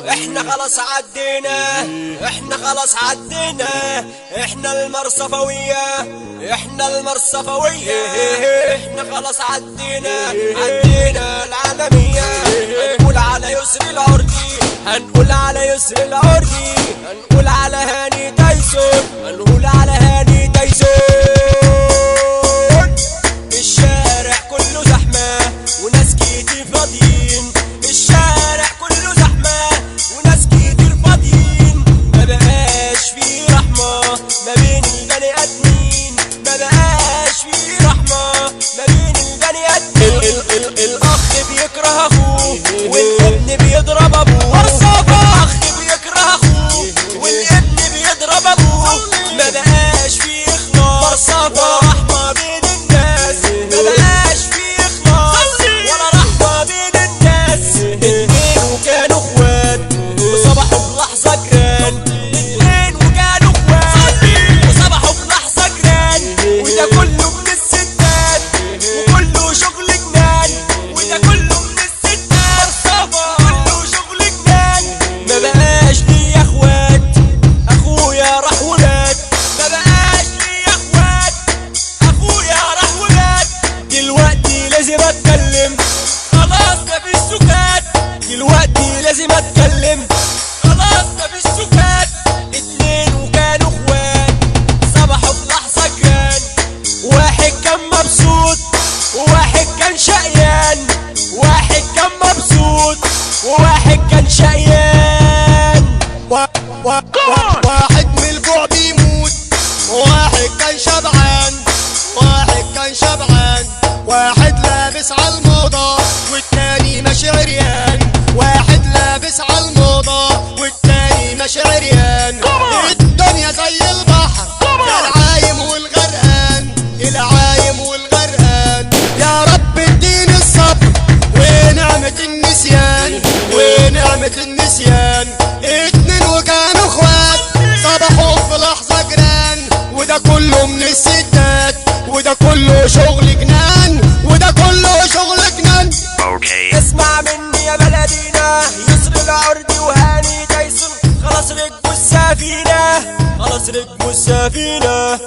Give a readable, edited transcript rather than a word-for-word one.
احنا خلاص عدينا، احنا خلاص عدينا، احنا المرصفوية، احنا المرصفوية، احنا خلاص عدينا، عدينا العالمية. هنقول على يسر العرضي، هنقول على يسر العرضي، هنقول على هاني تايسون، هنقول على هاني تايسون. الشارع كله زحمة وناس كتير فاضيين، الشارع كله زحمة وناس كتير فاضيين. ما بقاش في رحمة ما بين البني آدمين، ما بقاش في رحمة ما بين البني آدمين. الأخ بيكره أخوه والابن بيضرب أبوه، الأخ بيكره أخوه والابن بيضرب أبوه. ما بقاش في إخلاص ولا رحمة بين الناس، ما بقاش في إخلاص ولا رحمة بين الناس. اتنين وكانوا اخوات وصبحوا في لحظة جيران، اتنين وكانوا اخوات وصبحوا في لحظة جيران. وده كله من الستات وكله شغل جنان، وده كله من الستات كله شغل جنان. ما بقاش ليا اخوات، اخويا راح ومات. ما بقاش ليا اخوات، اخويا راح ومات. دلوقتي لازم اتكلم، خلاص مفيش سكات. دلوقتي لازم اتكلم، خلاص مفيش سكات. اتنين وكانوا اخوات صبحوا في لحظة جيران، واحد كان مبسوط وواحد كان شقيان، واحد كان مبسوط وواحد كان شقيان. واحد من الجوع بيموت وواحد كان شبعان، واحد كان شبعان. واحد لابس عالموضة والتاني ماشي عريان، واحد لابس عالموضة والتاني ماشي عريان. الدنيا زي البحر العايم والغرقان، العايم والغرقان. يا رب اديني الصبر ونعمة النسيان، ونعمة النسيان. اتنين وكانوا اخوات صبحوا في لحظة جيران، وده كله من الستات، وده كله شغل جنان، وده كله شغل جنان. اسمع مني يا بلدينا، يسر العرضي وهاني تايسون خلاص ركبوا السفينة، خلاص ركبوا السفينة.